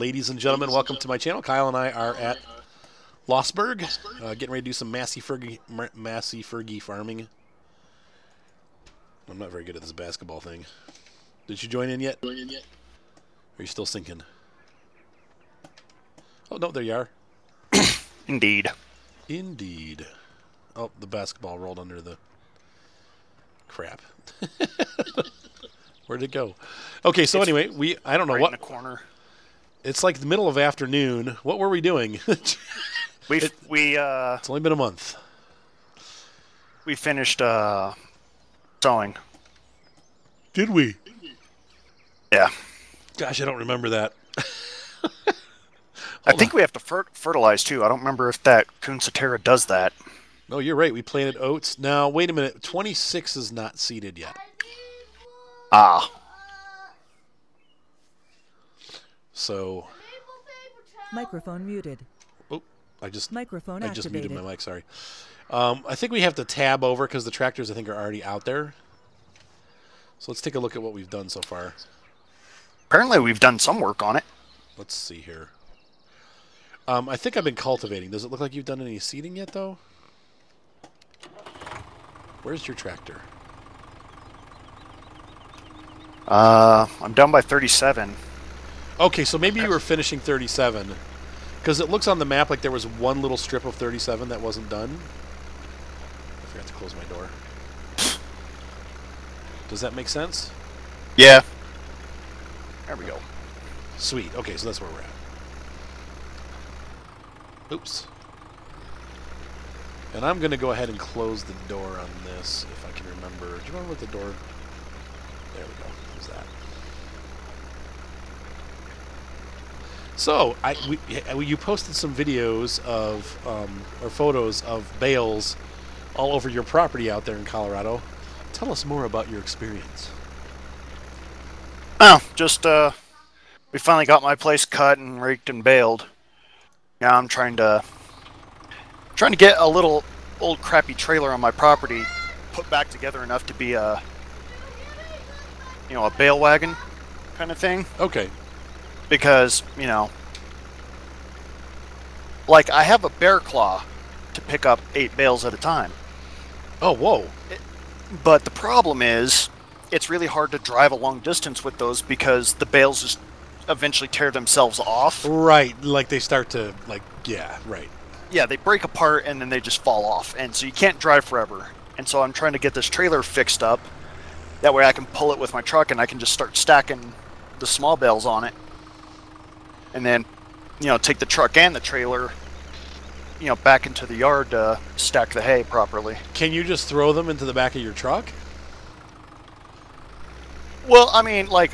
Ladies and gentlemen, welcome to my channel. Kyle and I are at Lossburg, getting ready to do some Massey Fergie farming. I'm not very good at this basketball thing. Did you join in yet? Are you still sinking? Oh, no, there you are. Indeed. Indeed. Oh, the basketball rolled under the crap. Where'd it go? Okay, so anyway, I don't know right what. In the corner. It's like the middle of afternoon. What were we doing? It's only been a month. We finished sewing. Did we? Yeah. Gosh, I don't remember that. I think we have to fertilize too. I don't remember if that Kunsatera does that. No, you're right. We planted oats. Now, wait a minute. 26 is not seeded yet. Ah. So. Microphone muted. Oh, I just activated. muted my mic. Sorry. I think we have to tab over because the tractors I think are already out there. So let's take a look at what we've done so far. Apparently, we've done some work on it. Let's see here. I think I've been cultivating. Does it look like you've done any seeding yet, though? Where's your tractor? I'm down by 37. Okay, so maybe you were finishing 37. Because it looks on the map like there was one little strip of 37 that wasn't done. I forgot to close my door. Does that make sense? Yeah. There we go. Sweet. Okay, so that's where we're at. Oops. And I'm going to go ahead and close the door on this, if I can remember. Do you remember what the door... There we go. There's that. So, you posted some videos of, or photos of bales all over your property out there in Colorado. Tell us more about your experience. Oh, just, we finally got my place cut and raked and baled. Now I'm trying to get a little old crappy trailer on my property put back together enough to be a, a bale wagon kind of thing. Okay. Because, like I have a bear claw to pick up 8 bales at a time. Oh, whoa. But the problem is, it's really hard to drive a long distance with those because the bales just eventually tear themselves off. Right, like they start to, yeah, right. Yeah, they break apart and then they just fall off, and so you can't drive forever. And so I'm trying to get this trailer fixed up. That way I can pull it with my truck and I can just start stacking the small bales on it. And then, take the truck and the trailer, back into the yard to stack the hay properly. Can you just throw them into the back of your truck? Well, I mean, I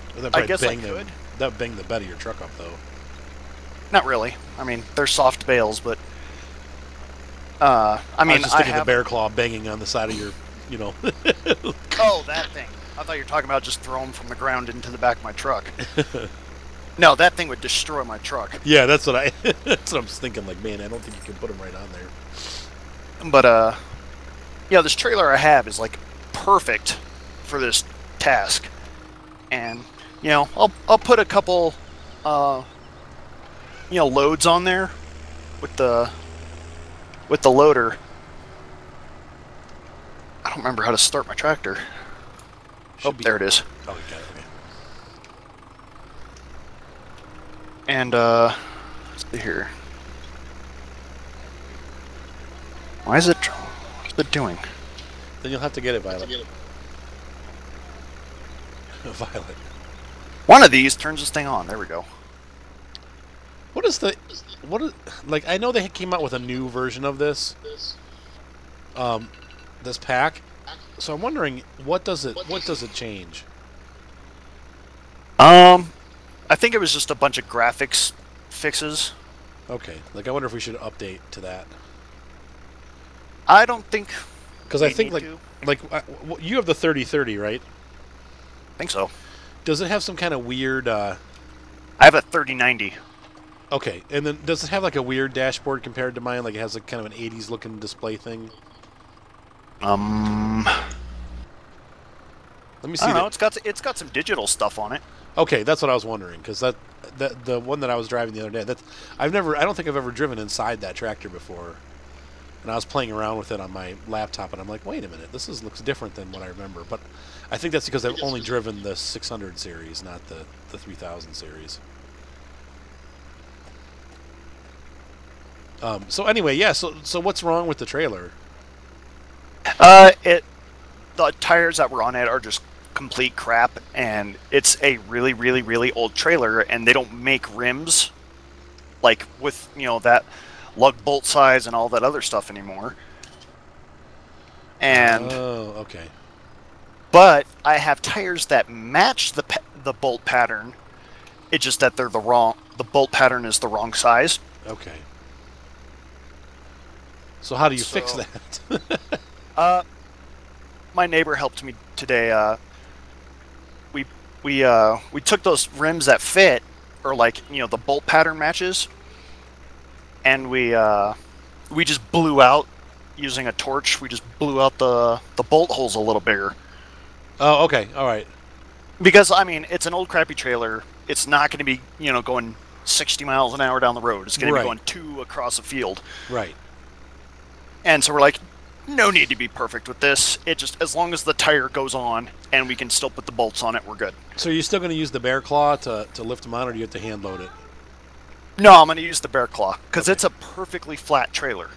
guess I could. That would bang the bed of your truck up, though. Not really. I mean, they're soft bales, but... I was just thinking the bear claw banging on the side of your, Oh, that thing. I thought you were talking about just throwing them from the ground into the back of my truck. No, that thing would destroy my truck. Yeah, that's what that's what I was thinking. Like, man, I don't think you can put them right on there. But, this trailer I have is, perfect for this task. And, I'll put a couple, loads on there with the loader. I don't remember how to start my tractor. There it is. Oh, you got it. Okay. And, let's see here. What's it doing? Then you'll have to get it, Violet. Violet. One of these turns this thing on. There we go. I know they came out with a new version of this pack. So I'm wondering what does it change? I think it was just a bunch of graphics fixes. Okay. I wonder if we should update to that. I don't think. Because I think you have the 3030, right? I think so. Does it have some kind of weird? I have a 3090. Okay, and then does it have a weird dashboard compared to mine? Like it has kind of an 80s looking display thing. Let me see. I don't know. It's got some digital stuff on it. Okay, that's what I was wondering because the one that I was driving the other day. I don't think I've ever driven inside that tractor before. And I was playing around with it on my laptop, and I'm like, wait a minute, looks different than what I remember. But I think that's because I've only driven the 600 series, not the 3000 series. So anyway, yeah. So what's wrong with the trailer? The tires that were on it are just complete crap, and it's a really, really, really old trailer, and they don't make rims like with that lug bolt size and all that other stuff anymore. And oh, okay. But I have tires that match the bolt pattern. It's just that they're the bolt pattern is the wrong size. Okay. So how do you fix that? My neighbor helped me today. We took those rims that fit, or the bolt pattern matches, and we just blew out using a torch. We just blew out the bolt holes a little bigger. Oh, okay, all right. Because I mean, it's an old crappy trailer. It's not going to be going 60 miles an hour down the road. It's going to be going 2 across a field. Right. And so we're like, no need to be perfect with this. It just, as long as the tire goes on and we can still put the bolts on it, we're good. So are you still going to use the bear claw to lift them out, or do you have to hand load it? No, I'm going to use the bear claw because it's a perfectly flat trailer.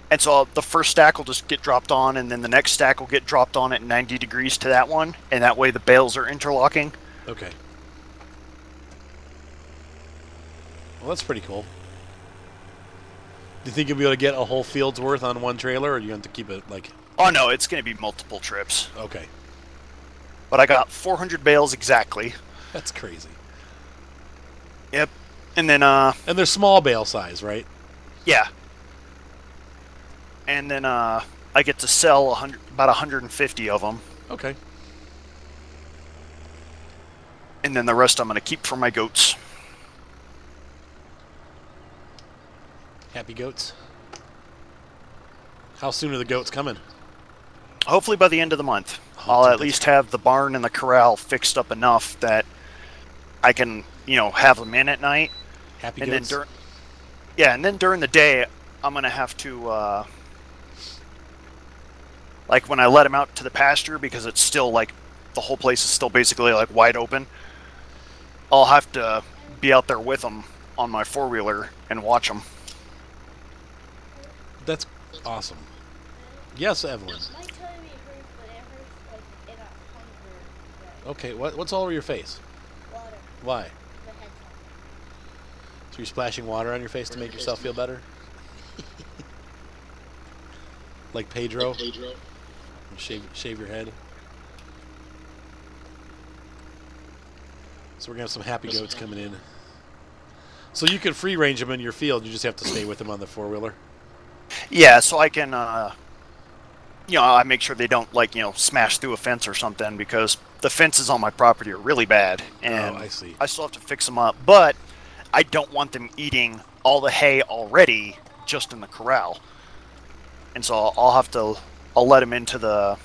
And so the first stack will just get dropped on, and then the next stack will get dropped on at 90 degrees to that one, and that way the bales are interlocking. Okay. Well, that's pretty cool. Do you think you'll be able to get a whole field's worth on one trailer, or do you have to keep it like... Oh, no, it's going to be multiple trips. Okay. But I got 400 bales exactly. That's crazy. Yep. And then, And they're small bale size, right? Yeah. And then, I get to sell about 150 of them. Okay. And then the rest I'm going to keep for my goats. Happy goats. How soon are the goats coming? Hopefully by the end of the month. Oh, I'll at least have the barn and the corral fixed up enough that I can, have them in at night. Happy and goats? And then during the day, I'm going to have to, when I let them out to the pasture, because it's still, the whole place is still basically, wide open, I'll have to be out there with them on my four-wheeler and watch them. That's awesome. Yes, Evelyn. My tummy hurts, but it hurts in a hunger. Okay, what's all over your face? Water. Why? The head's So you're splashing water on your face to make yourself feel better? Like Pedro? Shave your head. So we're going to have some happy goats coming in. So you can free range them in your field, you just have to stay with them on the four-wheeler? Yeah, so I can, I make sure they don't, smash through a fence or something, because the fences on my property are really bad, and I see. I still have to fix them up, but I don't want them eating all the hay already just in the corral. And so I'll let them into the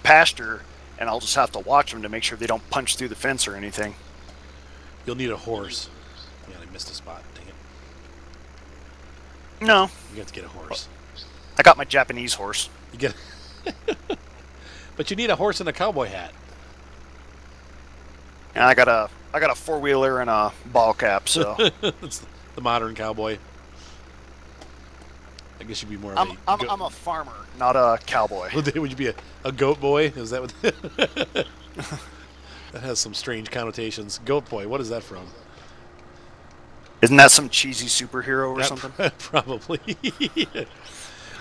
pasture, and I'll just have to watch them to make sure they don't punch through the fence or anything. You'll need a horse. Yeah, I missed a spot. Dang it. No. You have to get a horse. I got my Japanese horse. You get, but you need a horse and a cowboy hat. And I got a four-wheeler and a ball cap, so It's the modern cowboy. I guess you'd be more of I'm a farmer, not a cowboy. Would you be a goat boy? Is that what? That has some strange connotations. Goat boy. What is that from? Isn't that some cheesy superhero or something? Probably.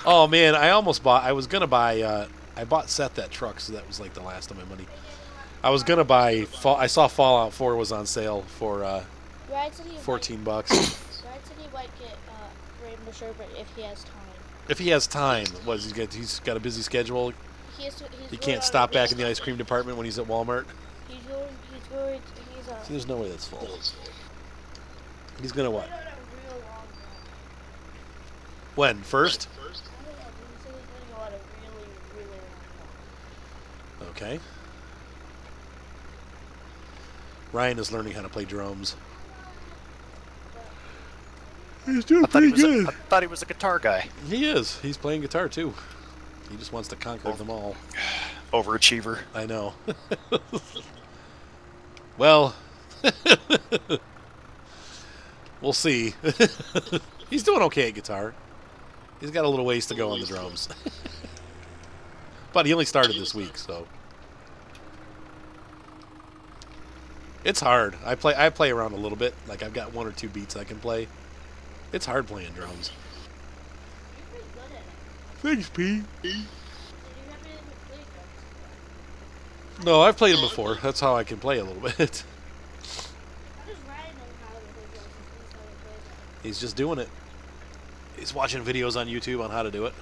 Oh man, I was gonna buy. I bought Seth that truck, so that was like the last of my money. I was gonna buy. I saw Fallout 4 was on sale for $14. Ryan said he might get Rainbow Sherbet if he has time. If he has time, he's got a busy schedule. He can't stop back in the ice cream department when he's at Walmart. He's worried. See, there's no way that's full. He's gonna what? When? First? Okay. Ryan is learning how to play drums. He's doing I thought, pretty good. I thought he was a guitar guy. He is. He's playing guitar too. He just wants to conquer them all. Overachiever. I know. Well, we'll see. He's doing okay at guitar. He's got a little ways to go on the drums. But he only started this week, so it's hard. I play around a little bit. Like I've got 1 or 2 beats I can play. It's hard playing drums. You're pretty good at it. Thanks, P. Did you have any play drums? No, I've played them before. That's how I can play a little bit. How does Ryan know how to play drums if he's never played it? He's just doing it. He's watching videos on YouTube on how to do it.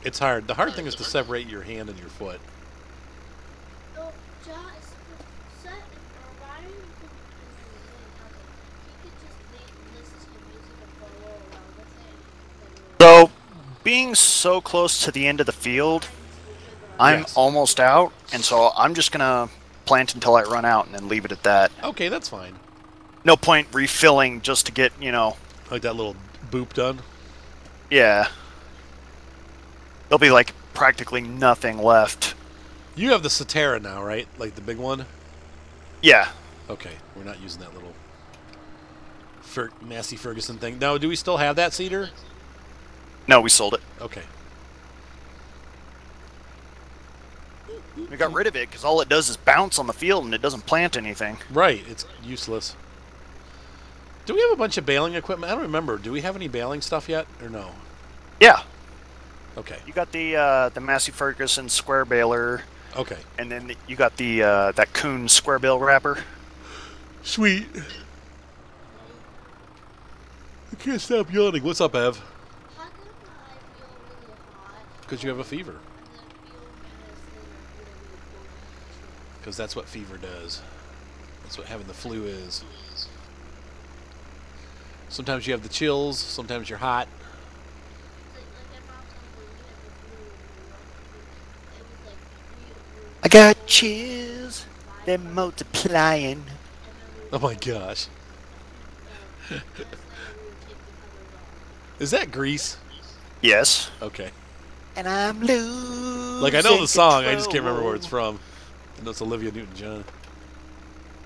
It's hard. The hard thing is to separate your hand and your foot. Oh, John, set or Ryan could he could just listen to music and follow around with it. So, being so close to the end of the field, I'm Yes. almost out, and so I'm just gonna plant until I run out and then leave it at that. Okay, that's fine. No point refilling just to get, Like that little boop done. yeah. There'll be like practically nothing left. You have the Cetera now, right? Like the big one? Yeah. Okay, we're not using that little Massey Ferguson thing. No, do we still have that cedar? No, we sold it. Okay. We got rid of it because all it does is bounce on the field and it doesn't plant anything. Right, it's useless. Do we have a bunch of baling equipment? I don't remember. Do we have any baling stuff yet, or no? Yeah. Okay. You got the Massey Ferguson square baler, Okay. and then you got the that Kuhn square bale wrapper. Sweet. I can't stop yawning. What's up, Ev? How come I feel really hot Because you have a fever. and then feel kind of sleepy or feel really cold? Because that's what fever does. That's what having the flu is. Sometimes you have the chills. Sometimes you're hot. Like my mom told me we had the flu when we were it was like I got chills, they're multiplying. Oh my gosh. Is that Grease? Yes. Okay. And I'm losing Like I know the song, I just can't control. remember where it's from. I know it's Olivia Newton-John.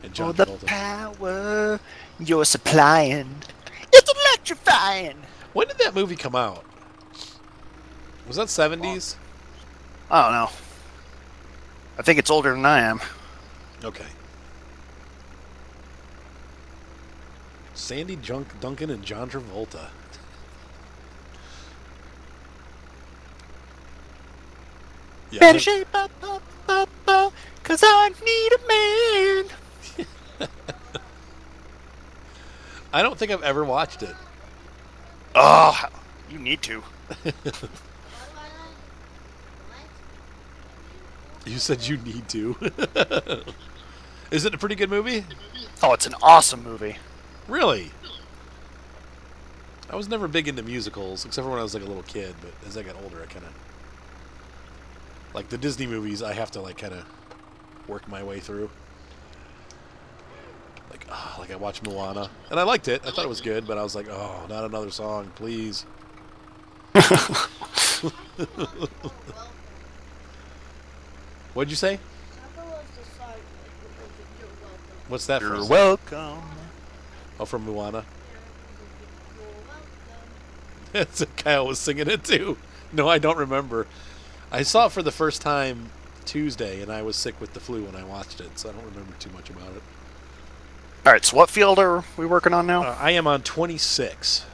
And For John the Travolta. power you're supplying, it's electrifying. When did that movie come out? Was that 70s? I don't know. I think it's older than I am. Okay. Sandy Duncan and John Travolta. Yeah, Better shape up, cause I need a man. I don't think I've ever watched it. Oh, you need to. You said you need to. Is it a pretty good movie? Oh, it's an awesome movie. Really? I was never big into musicals, except for when I was like a little kid, but as I got older, I kind of... Like the Disney movies, I have to like kind of work my way through. Like I watched Moana, and I liked it. I thought it was good, but I was like, oh, not another song, please. What'd you say? What's that You're from? welcome. Oh, from Moana. That's Kyle was singing it too. No, I don't remember. I saw it for the first time Tuesday, and I was sick with the flu when I watched it, so I don't remember too much about it. All right, so what field are we working on now? I am on 26.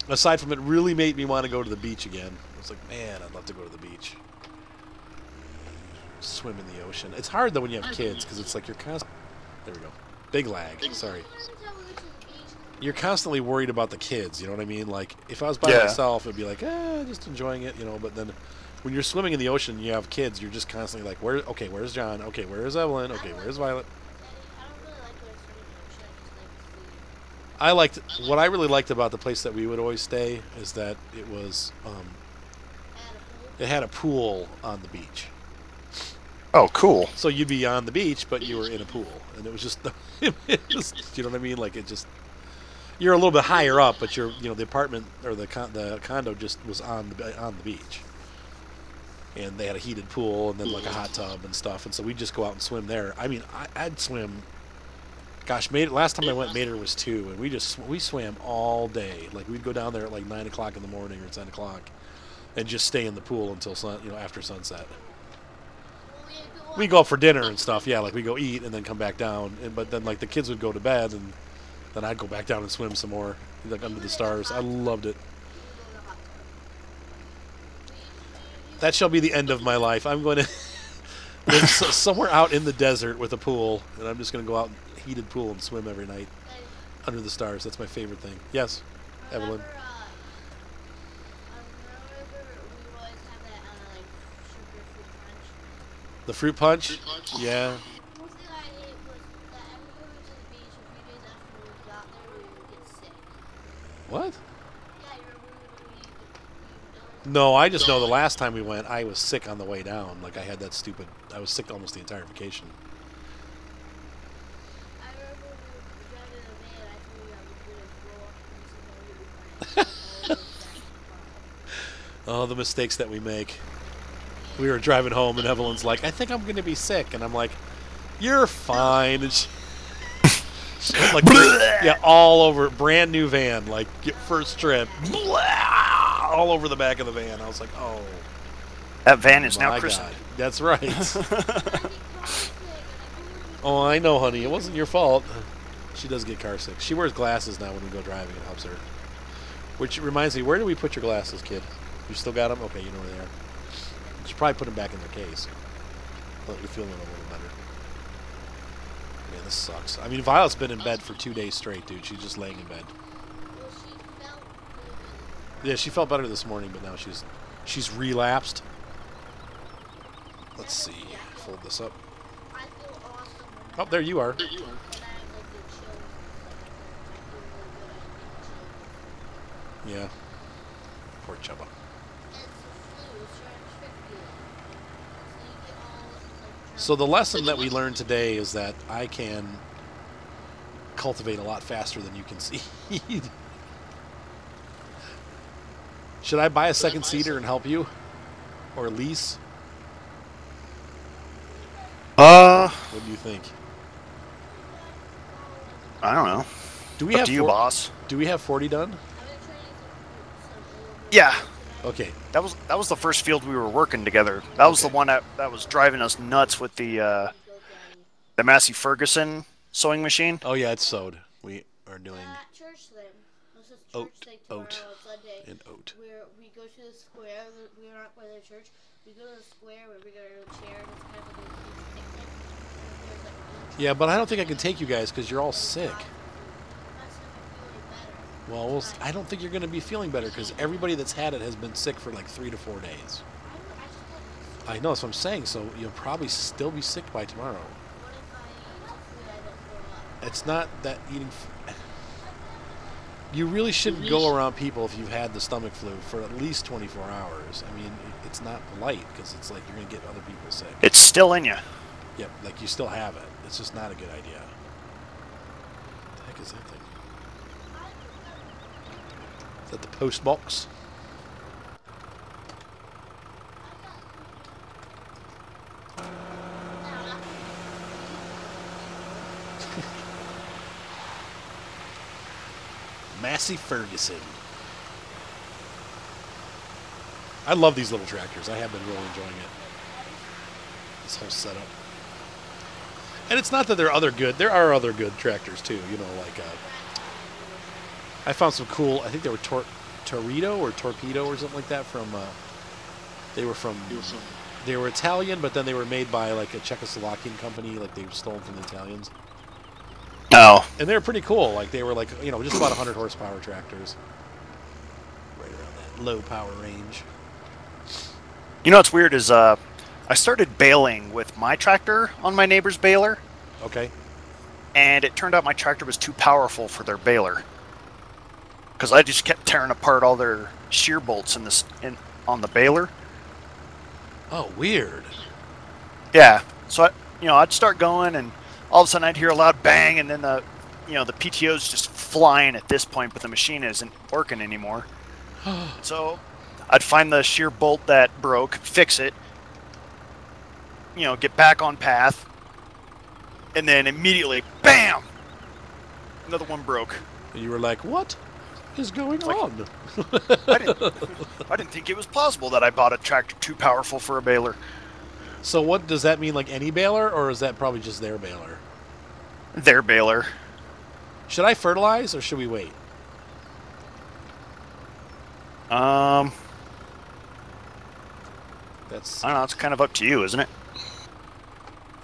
Aside from it really made me want to go to the beach again. I was like, man, I'd love to go to the beach. Swim in the ocean. It's hard, though, when you have kids, because it's like you're constant... There we go. Big lag. Sorry. You're constantly worried about the kids, you know what I mean? Like, if I was by Yeah. myself, it'd be like, just enjoying it, you know, but then when you're swimming in the ocean and you have kids, you're just constantly like, where's John? Okay, where's Evelyn? Okay, where's Violet? I liked, what I really liked about the place that we would always stay is that it was, it had a pool on the beach. Oh, cool. So you'd be on the beach, but you were in a pool, and it was just, you know what I mean? Like it just, you're a little bit higher up, but the apartment or the condo just was on the beach, and they had a heated pool and then like a hot tub and stuff, and so we'd just go out and swim there. I mean, I'd swim. Gosh, last time I went, Mater was 2, and we swam all day. Like we'd go down there at like 9 o'clock in the morning or 10 o'clock, and just stay in the pool until after sunset. We go up for dinner and stuff, yeah. Like we go eat and then come back down, but then like the kids would go to bed, and then I'd go back down and swim some more, like under the stars. I loved it. That shall be the end of my life. I'm going to live somewhere out in the desert with a pool, and I'm just going to go out in a heated pool and swim every night under the stars. That's my favorite thing. Yes, Evelyn. The fruit punch? Yeah. Mostly I ate was that every time we went to the beach, a few days after we got there, we would get sick. What? Yeah, you remember No, I just know the last time we went, I was sick on the way down. Like I had that stupid, I was sick almost the entire vacation. I remember we were driving in the van, I told you I was going to throw up and something would be fine. Oh, the mistakes that we make. We were driving home, and Evelyn's like, I think I'm going to be sick. And I'm like, you're fine. And she like, yeah, all over, brand new van, like, first trip. All over the back of the van. I was like, oh. That van is now my christened. God. That's right. Oh, I know, honey. It wasn't your fault. She does get car sick. She wears glasses now when we go driving. It helps her. Which reminds me, where do we put your glasses, kid? You still got them? Okay, you know where they are. You should probably put them back in their case. Let you feeling a little better. Man, this sucks. I mean, Violet's been in bed for 2 days straight, dude. She's just laying in bed. Well, she felt really good. Yeah, she felt better this morning, but now she's relapsed. Let's see. Fold this up. I feel awesome when Oh, there you are. I have like the chills. I feel really good. I feel chills. Yeah. Poor Chubba. And it's the flu. It's trying to trick you. So you get all like. So the lesson that we learned today is that I can cultivate a lot faster than you can seed. Should I buy a second seeder and help you? Or lease? What do you think? I don't know. Do we Up have to you, boss. Do we have 40 done? I've been training some Yeah, Okay. that was the first field we were working together. That was the one that was driving us nuts with the Massey Ferguson sewing machine. Oh yeah, it's sewed. We are doing At church then. This is Oat, church like tomorrow oat, on Sunday. and oat. Where we go to the square. We're not by the church. We go to the square where we go to a chair and it's kind of like a huge picnic. And there's like a huge Yeah, but I don't think I can take you guys because you're all sick. I'm not feeling better. Well, I don't think you're going to be feeling better because everybody that's had it has been sick for like 3 to 4 days. I just had this. I know, that's what I'm saying. So you'll probably still be sick by tomorrow. What if I eat food I don't throw up? It's not that eating. You really shouldn't go around people if you've had the stomach flu for at least 24 hours. I mean, it's not polite because it's like you're going to get other people sick. It's still in you. Yep, like you still have it. It's just not a good idea. What the heck is that thing? Is that the post box? Massey Ferguson. I love these little tractors. I have been really enjoying it. This whole setup. And it's not that there are other good tractors too. You know, like I found some cool. I think they were Torpedo or something like that from. They were Italian, but then they were made by like a Czechoslovakian company. Like they were stolen from the Italians. Oh. And they were pretty cool. Like they were like just about 100 horsepower tractors. Right around that low power range. You know what's weird is I started baling with my tractor on my neighbor's baler, Okay. and it turned out my tractor was too powerful for their baler. Because I just kept tearing apart all their shear bolts on the baler. Oh, weird. Yeah. So I'd start going, and all of a sudden I'd hear a loud bang, and then the PTO's just flying at this point, but the machine isn't working anymore. So I'd find the shear bolt that broke, fix it, get back on path, and then immediately, bam! Another one broke. And you were like, what is going like- on? I didn't think it was possible that I bought a tractor too powerful for a baler. So what does that mean, like any baler, or is that probably just their baler? Their baler. Should I fertilize, or should we wait? That's. I don't know, it's kind of up to you, isn't it?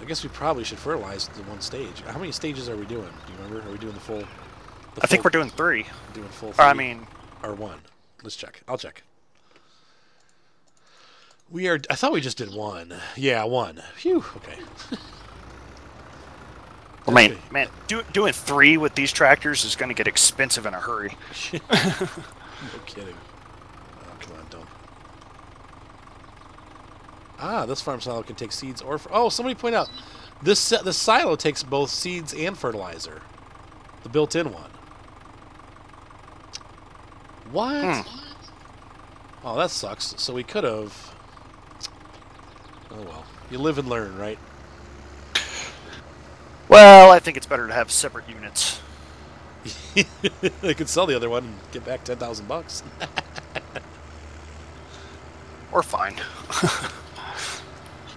I guess we probably should fertilize the one stage. How many stages are we doing? Do you remember? Are we doing the full? I think we're doing 3. doing full. Or, I 3? mean, Or 1. Let's check. I'll check. We are. I thought we just did 1. Yeah, 1. Phew. Okay. man, doing 3 with these tractors is going to get expensive in a hurry. No kidding. Oh, come on, don't. Ah, this farm silo can take seeds or... Oh, somebody point out. The silo takes both seeds and fertilizer. The built-in one. What? Oh, that sucks. So we could have... Oh, well. You live and learn, right? Well, I think it's better to have separate units. They could sell the other one and get back $10,000. Or fine.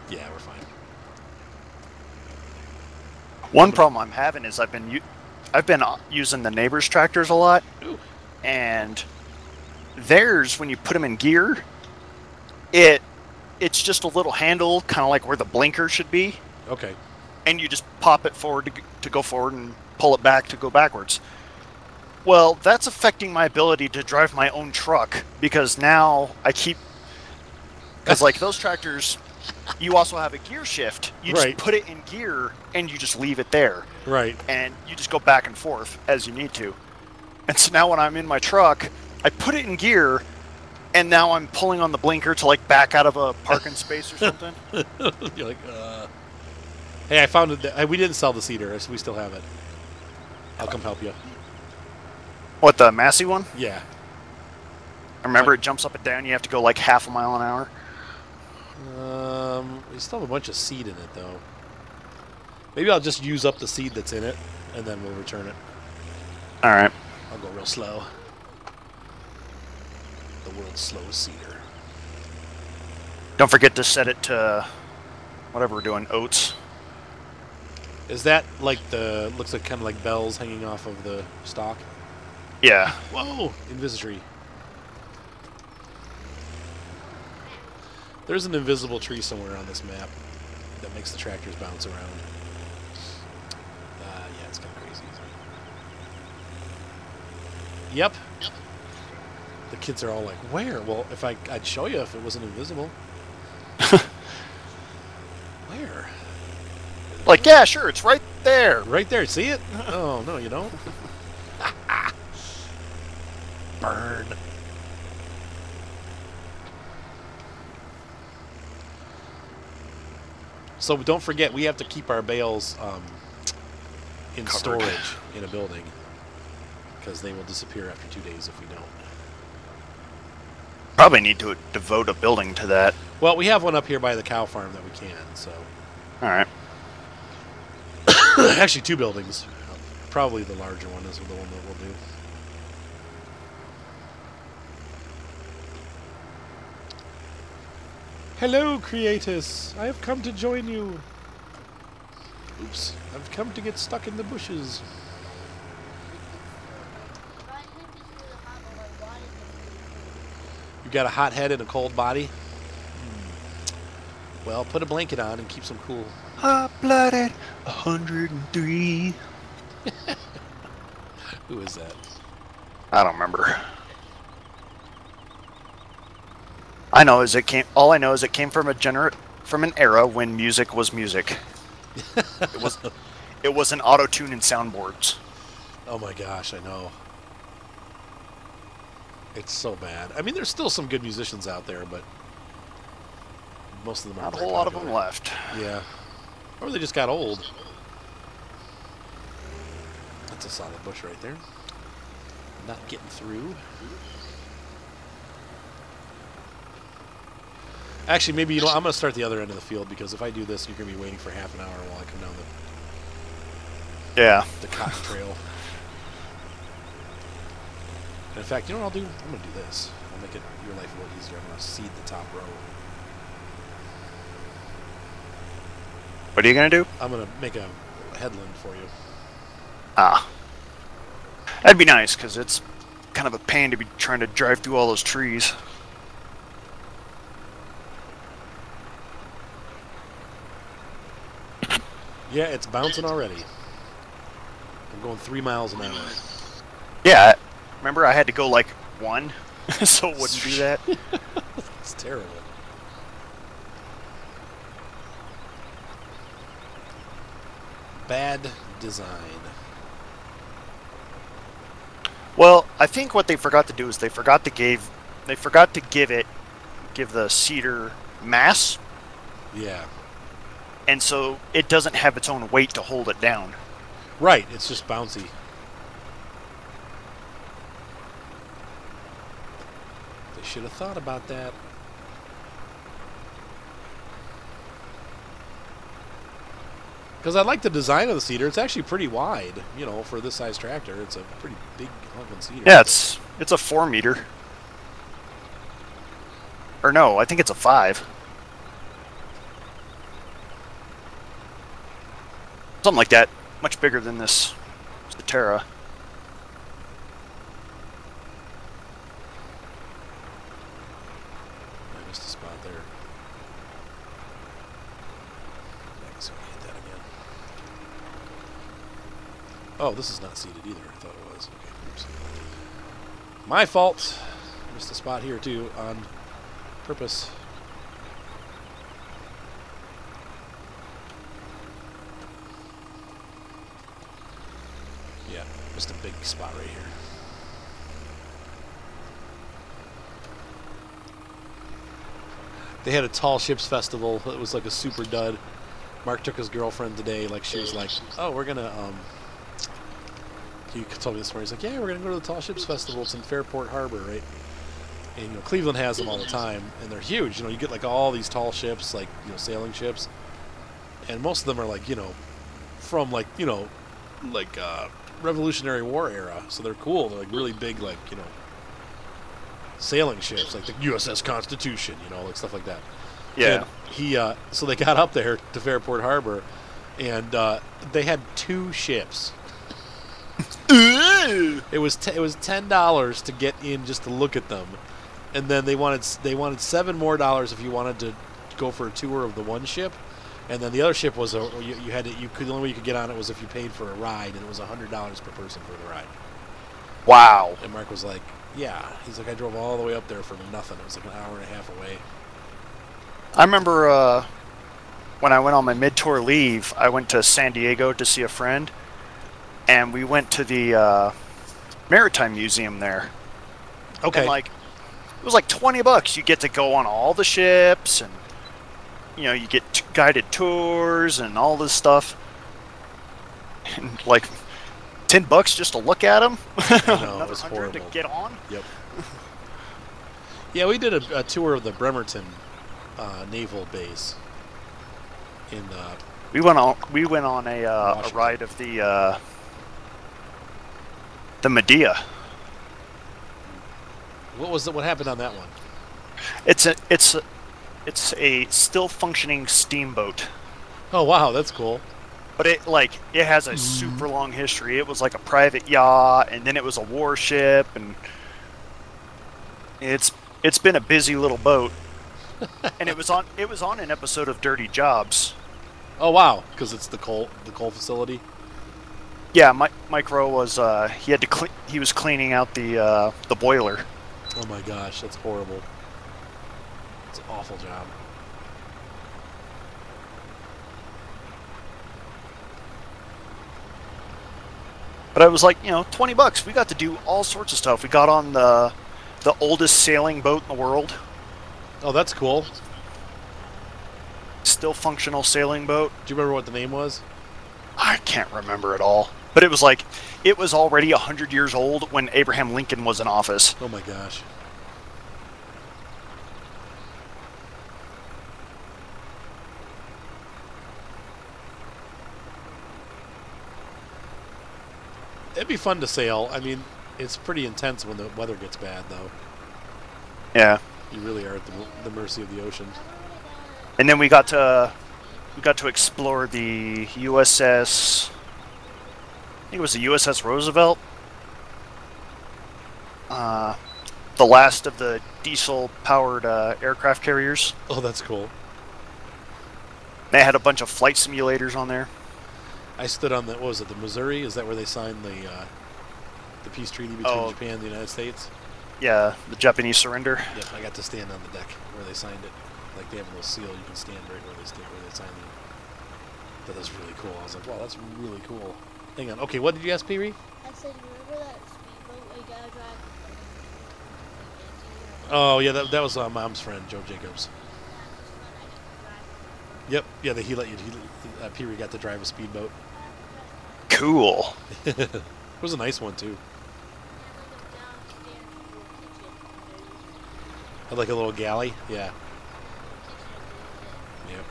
Yeah, we're fine. One problem I'm having is I've been using the neighbors' tractors a lot, Ooh. and theirs, when you put them in gear, it's just a little handle, kind of like where the blinker should be, Okay. and you just pop it forward to go forward and pull it back to go backwards. Well, that's affecting my ability to drive my own truck, because now because like those tractors, you also have a gear shift. You just Right. put it in gear and you just leave it there. Right. And you just go back and forth as you need to. And so now when I'm in my truck, I put it in gear, and now I'm pulling on the blinker to like back out of a parking space or something. You're like, Hey, I found it. We didn't sell the cedar, so we still have it. I'll come help you. What, the Massey one? Yeah. Remember, it jumps up and down. You have to go like half a mile an hour. We still have a bunch of seed in it, though. Maybe I'll just use up the seed that's in it, and then we'll return it. All right. I'll go real slow. The world's slowest cedar. Don't forget to set it to whatever we're doing, oats. Is that like looks like kind of like bells hanging off of the stalk? Yeah. Whoa! Invisitry. There's an invisible tree somewhere on this map that makes the tractors bounce around. Yeah, it's kind of crazy. Yep. The kids are all like, where? Well, if I'd show you if it wasn't invisible. Where? Like, yeah, sure, it's right there. Right there. See it? Oh, no, you don't? Burn. So don't forget, we have to keep our bales in Covered. storage in a building, because they will disappear after 2 days if we don't. Probably need to devote a building to that. Well, we have one up here by the cow farm that we can, so... All right. Actually, 2 buildings. Probably the larger one is the one that we'll do. Hello, Creatus. I have come to join you. Oops. I've come to get stuck in the bushes. If I hit this really hot, my body can You got a hot head and a cold body? Well, put a blanket on and keep some cool. Hot-blooded, 103. Who is that? I don't remember. All I know is it came from an era when music was music. It was an auto-tune and soundboards. Oh my gosh, I know. It's so bad. I mean, there's still some good musicians out there, but most of them are Not a very whole lot of popular. them left. Yeah. Or they just got old. That's a solid bush right there. Not getting through. Actually, maybe, you know, I'm going to start the other end of the field, because if I do this, you're going to be waiting for half an hour while I come down Yeah. the cotton trail. And in fact, you know what I'll do? I'm going to do this. I'll make it your life a little easier. I'm going to seed the top row. What are you going to do? I'm going to make a headland for you. Ah. That'd be nice, because it's kind of a pain to be trying to drive through all those trees. Yeah, it's bouncing already. I'm going 3 miles an hour. Yeah, remember I had to go like 1, so it wouldn't do that. It's terrible. Bad design. Well, I think what they forgot to do is they forgot to give the cedar mass, Yeah. and so it doesn't have its own weight to hold it down. Right, it's just bouncy. They should have thought about that. Because I like the design of the cedar. It's actually pretty wide, you know, for this size tractor. It's a pretty big hunking cedar. Yeah, it's a 4 meter. Or no, I think it's a 5. Something like that. Much bigger than this Statera. I missed a spot there. I guess I'll hit that again. Oh, this is not seated either. I thought it was. Okay, oops. My fault. Missed a spot here too on purpose. Yeah, missed a big spot right here. They had a tall ships festival. It was like a super dud. Mark took his girlfriend today. Like, she was like, "Oh, we're gonna." He told me this morning. He's like, "Yeah, we're gonna go to the Tall Ships Festival. It's in Fairport Harbor, right?" And you know, Cleveland has them all the time, and they're huge. You know, you get like all these tall ships, like, you know, sailing ships, and most of them are like, you know, from like, you know, like Revolutionary War era. So they're cool. They're like really big, like, you know, sailing ships, like the USS Constitution, you know, like stuff like that. Yeah. And he, so they got up there to Fairport Harbor, and they had 2 ships. It was $10 to get in just to look at them, and then they wanted $7 more if you wanted to go for a tour of the one ship, and then the other ship was the only way you could get on it was if you paid for a ride, and it was $100 per person for the ride. Wow. And Mark was like, "Yeah," he's like, "I drove all the way up there for nothing. It was like an hour and a half away." I remember when I went on my mid-tour leave, I went to San Diego to see a friend, and we went to the Maritime Museum there. Okay. And like, it was like $20. You get to go on all the ships, and you know, you get guided tours and all this stuff. And like, $10 just to look at them. No, it Another was 100 to horrible. get on. Yep. Yeah, we did a tour of the Bremerton naval base in We went on a Washington. ride of the Medea. what happened on that one? It's a still functioning steamboat, Oh wow, that's cool. but it has a super long history. It was like a private yacht, and then it was a warship, and it's been a busy little boat. And it was on an episode of Dirty Jobs. Oh wow, because it's the coal facility. Yeah, Mike Rowe was he was cleaning out the boiler. Oh my gosh, that's horrible. It's an awful job. But I was like, you know, $20. We got to do all sorts of stuff. We got on the oldest sailing boat in the world. Oh, that's cool. still functional sailing boat. Do you remember what the name was? I can't remember it all. But it was like, it was already 100 years old when Abraham Lincoln was in office. Oh my gosh. It'd be fun to sail. I mean, it's pretty intense when the weather gets bad, though. Yeah. You really are at the mercy of the ocean. And then we got to explore the USS. I think it was the USS Roosevelt. The last of the diesel-powered aircraft carriers. Oh, that's cool. They had a bunch of flight simulators on there. I stood on the, what was it, the Missouri? Is that where they signed the peace treaty between Japan and the United States? Yeah, the Japanese surrender. Yep, I got to stand on the deck where they signed it. Like they have a little seal, you can stand right where they signed it. That was really cool. I was like, wow, that's really cool. Hang on. Okay, what did you ask, Pee-wee? I said, you remember that speedboat we gotta drive? Oh, yeah, that was Mom's friend, Joe Jacobs. Yep, yeah, he let you. Pee-wee got to drive a speedboat. Cool. It was a nice one too. Had like a little galley, yeah. Yep.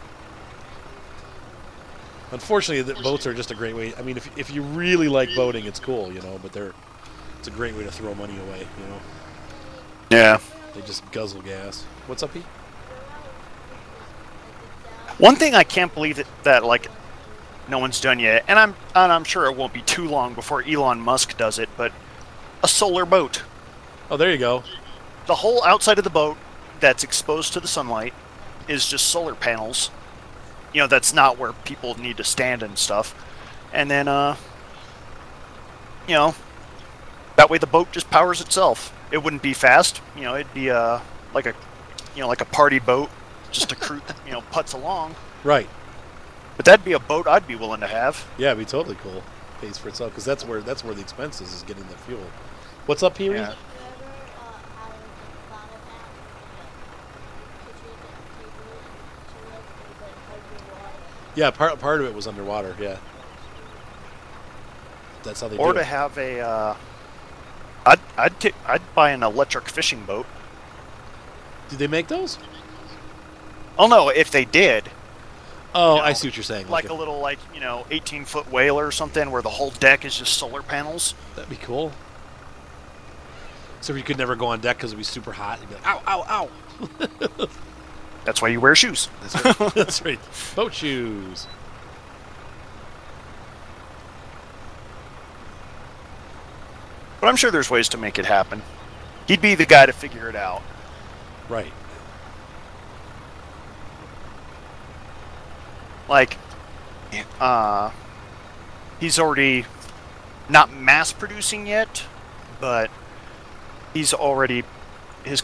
Unfortunately, the boats are just a great way. I mean, if you really like boating, it's cool, you know. But it's a great way to throw money away, you know. Yeah. They just guzzle gas. What's up, Pete? One thing I can't believe that like no one's done yet, and I'm sure it won't be too long before Elon Musk does it, but a solar boat. Oh, there you go. The whole outside of the boat that's exposed to the sunlight is just solar panels. You know, that's not where people need to stand and stuff. And then, you know, that way the boat just powers itself. It wouldn't be fast. You know, it'd be like a party boat, just to cruise, you know, putz along. Right. But that'd be a boat I'd be willing to have. Yeah, it'd be totally cool. Pays for itself because that's where the expense is getting the fuel. What's up, Pee-wee? Yeah. Yeah, part of it was underwater. Yeah, that's how they Or do to it. have a, I'd buy an electric fishing boat. Did they make those? Oh no, if they did. Oh, You know, I see what you're saying. Like a little, 18-foot whaler or something where the whole deck is just solar panels. That'd be cool. So you could never go on deck because it'd be super hot. You'd be like, ow, ow, ow. That's why you wear shoes. That's right. That's right. Boat shoes. But I'm sure there's ways to make it happen. He'd be the guy to figure it out. Right. Like, he's already not mass producing yet, but he's already, his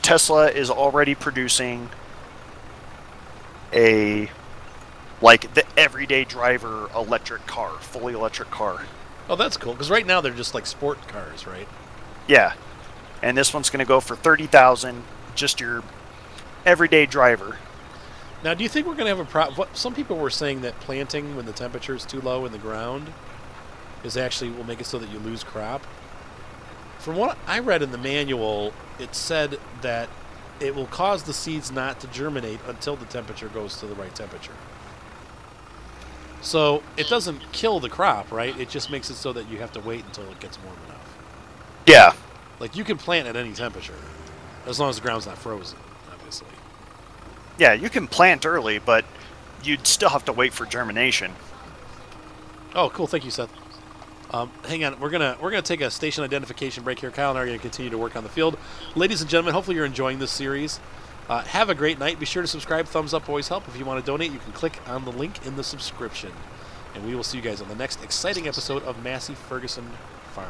Tesla is already producing the everyday driver electric car, fully electric car. Oh, that's cool. Because right now they're just like sport cars, right? Yeah, and this one's going to go for $30,000, just your everyday driver. Now, do you think we're going to have a problem? Some people were saying that planting when the temperature is too low in the ground will make it so that you lose crop. From what I read in the manual, it said that it will cause the seeds not to germinate until the temperature goes to the right temperature. So it doesn't kill the crop, right? It just makes it so that you have to wait until it gets warm enough. Yeah. Like you can plant at any temperature, as long as the ground's not frozen, obviously. Yeah, you can plant early, but you'd still have to wait for germination. Oh, cool. Thank you, Seth. Hang on. We're gonna take a station identification break here. Kyle and I are going to continue to work on the field. Ladies and gentlemen, hopefully you're enjoying this series. Have a great night. Be sure to subscribe. Thumbs up always help. If you want to donate, you can click on the link in the subscription. And we will see you guys on the next exciting episode of Massey Ferguson Farm.